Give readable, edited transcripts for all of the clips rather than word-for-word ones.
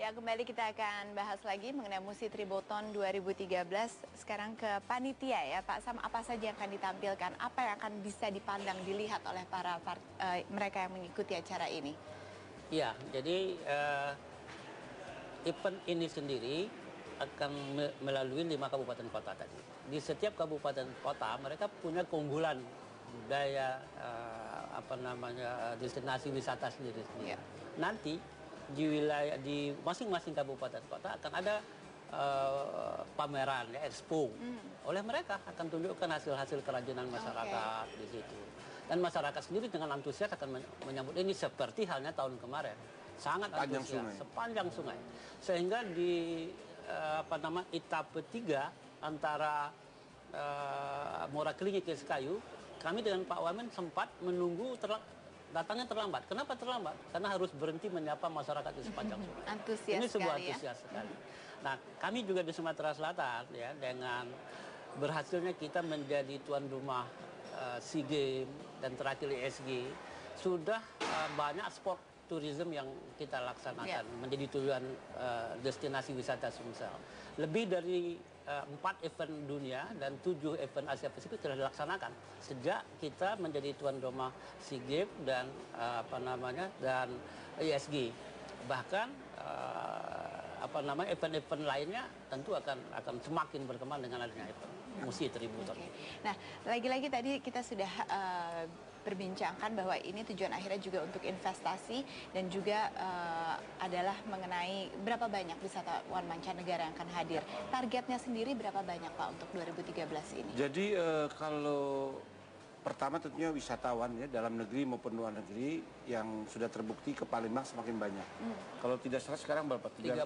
Ya, kembali kita akan bahas lagi mengenai Musi Tributon 2013. Sekarang ke panitia ya, Pak Sam, apa saja yang akan ditampilkan? Apa yang akan bisa dipandang, dilihat oleh para mereka yang mengikuti acara ini? Iya, jadi event ini sendiri akan melalui 5 kabupaten kota tadi. Di setiap kabupaten kota mereka punya keunggulan budaya destinasi wisata sendiri. Ya. Nanti di wilayah di masing-masing kabupaten kota akan ada pameran ya, expo. Oleh mereka akan tunjukkan hasil-hasil kerajinan masyarakat di situ. Dan masyarakat sendiri dengan antusias akan menyambut ini seperti halnya tahun kemarin. Sangat antusias sepanjang sungai. Sehingga di etape 3 antara Moraklingi ke Sekayu, kami dengan Pak Wamen sempat menunggu datangnya terlambat. Kenapa terlambat? Karena harus berhenti menyapa masyarakat di sepanjang sungai. Antusias ini sebuah sekali, antusias sekali. Nah, kami juga di Sumatera Selatan ya, dengan berhasilnya kita menjadi tuan rumah SEA Games dan terakhir ISG, sudah banyak sport tourism yang kita laksanakan menjadi tujuan destinasi wisata Sumsel. Lebih dari 4 event dunia dan 7 event Asia Pasifik telah dilaksanakan sejak kita menjadi tuan rumah SEA Games dan dan ISG. Bahkan event-event lainnya tentu akan semakin berkembang dengan adanya event Musi Tributon. Nah, lagi-lagi tadi kita sudah berbincangkan bahwa ini tujuan akhirnya juga untuk investasi dan juga adalah mengenai berapa banyak wisatawan mancanegara yang akan hadir. Targetnya sendiri berapa banyak, Pak, untuk 2013 ini? Jadi kalau pertama tentunya wisatawan ya, dalam negeri maupun luar negeri yang sudah terbukti ke Palembang semakin banyak. Kalau tidak salah sekarang berapa? 32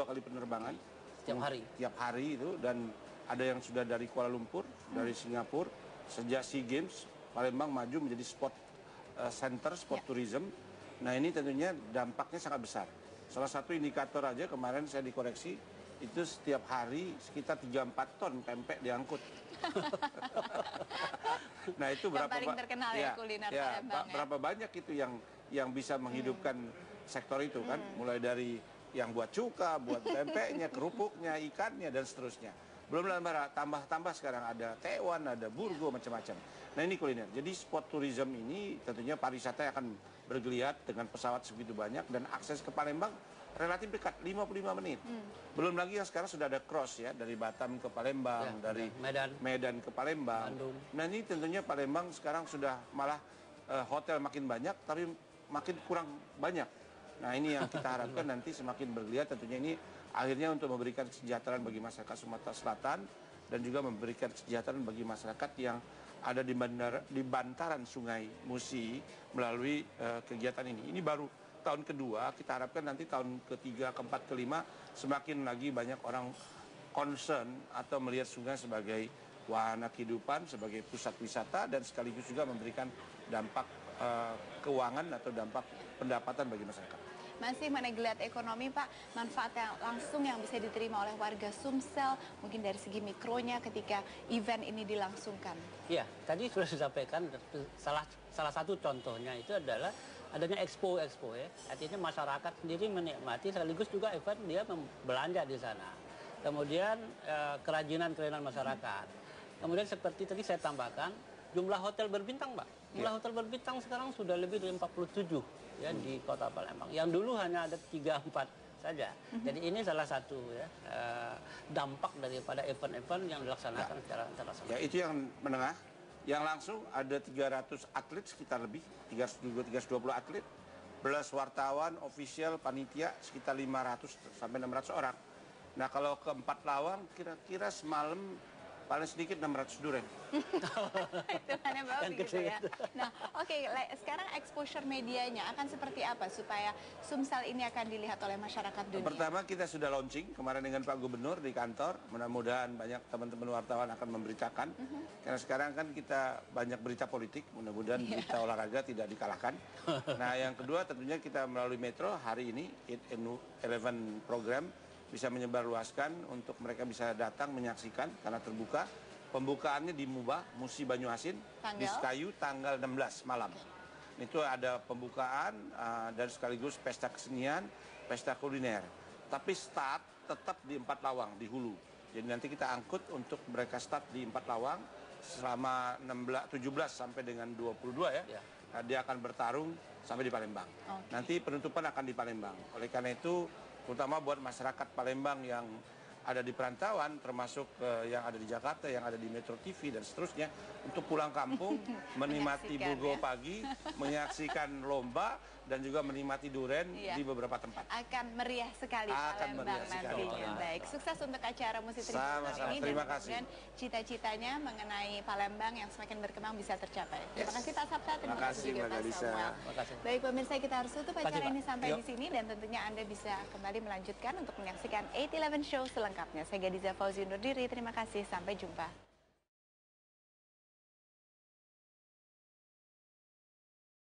kali penerbangan setiap hari itu, dan ada yang sudah dari Kuala Lumpur, dari Singapura. Sejak SEA Games, Palembang maju menjadi sport center, sport tourism. Nah, ini tentunya dampaknya sangat besar. Salah satu indikator aja kemarin saya dikoreksi, itu setiap hari sekitar 3-4 ton pempek diangkut. Nah, itu berapa paling terkenal ya kuliner Palembang. Berapa banyak itu yang bisa menghidupkan sektor itu kan, mulai dari yang buat cuka, buat pempeknya, kerupuknya, ikannya dan seterusnya. Belum tambah sekarang ada tewan, ada burgo, macam-macam. Nah, ini kuliner. Jadi sport tourism ini tentunya pariwisata yang akan bergeliat dengan pesawat segitu banyak dan akses ke Palembang relatif dekat, 55 menit. Belum lagi yang sekarang sudah ada cross ya, dari Batam ke Palembang, dari Medan ke Palembang. Bandung. Nah, ini tentunya Palembang sekarang sudah malah hotel makin banyak tapi makin kurang banyak. Nah, ini yang kita harapkan nanti semakin bergeliat, tentunya ini akhirnya untuk memberikan kesejahteraan bagi masyarakat Sumatera Selatan dan juga memberikan kesejahteraan bagi masyarakat yang ada di bantaran Sungai Musi melalui kegiatan ini. Ini baru tahun kedua, kita harapkan nanti tahun ketiga, keempat, kelima semakin lagi banyak orang concern atau melihat sungai sebagai wahana kehidupan, sebagai pusat wisata dan sekaligus juga memberikan dampak keuangan atau dampak pendapatan bagi masyarakat. Masih mengenai geliat ekonomi, Pak, manfaat yang langsung yang bisa diterima oleh warga Sumsel, mungkin dari segi mikronya ketika event ini dilangsungkan. Iya, tadi sudah disampaikan, salah satu contohnya itu adalah adanya expo ya. Artinya masyarakat sendiri menikmati, sekaligus juga event dia belanja di sana. Kemudian kerajinan masyarakat. Kemudian seperti tadi saya tambahkan, jumlah hotel berbintang, Pak. Jumlah hotel berbintang sekarang sudah lebih dari 47 ya di Kota Palembang. Yang dulu hanya ada 3-4 saja. Jadi ini salah satu ya dampak daripada event-event yang dilaksanakan secara internasional. Ya, itu yang menengah. Yang langsung ada 300 atlet sekitar lebih 320 atlet. Belas wartawan, ofisial, panitia sekitar 500 sampai 600 orang. Nah, kalau keempat lawang kira-kira semalam paling sedikit 600 durian. Hitungannya bagus gitu ya. Nah, sekarang exposure medianya akan seperti apa supaya Sumsel ini akan dilihat oleh masyarakat dunia? Pertama, kita sudah launching kemarin dengan Pak Gubernur di kantor. Mudah-mudahan banyak teman-teman wartawan akan memberitakan. Karena sekarang kan kita banyak berita politik, mudah-mudahan berita olahraga tidak dikalahkan. Nah, yang kedua tentunya kita melalui Metro hari ini, 8-11 program, bisa menyebarluaskan untuk mereka bisa datang menyaksikan karena terbuka. Pembukaannya di Musi Banyuasin di Sekayu tanggal 16 malam. Itu ada pembukaan dan sekaligus pesta kesenian, pesta kuliner. Tapi start tetap di 4 Lawang di hulu. Jadi nanti kita angkut untuk mereka start di 4 Lawang selama 17 sampai dengan 22 ya. Dia akan bertarung sampai di Palembang. Nanti penutupan akan di Palembang. Oleh karena itu, terutama buat masyarakat Palembang yang ada di perantauan, termasuk yang ada di Jakarta, yang ada di Metro TV dan seterusnya, untuk pulang kampung, menikmati Burgo pagi, menyaksikan lomba, dan juga menikmati duren di beberapa tempat. Akan meriah sekali Palembang nantinya. Baik, sukses untuk acara musik tradisional ini. Terima kasih. Dan cita-citanya mengenai Palembang yang semakin berkembang bisa tercapai. Terima kasih Pak Sabta, terima kasih juga Pak Samuel. Baik pemirsa, kita harus tutup acara ini sampai di sini, dan tentunya Anda bisa kembali melanjutkan untuk menyaksikan 811 Show selengkapnya. Saya Gadiza Fauzi undur diri, terima kasih, sampai jumpa.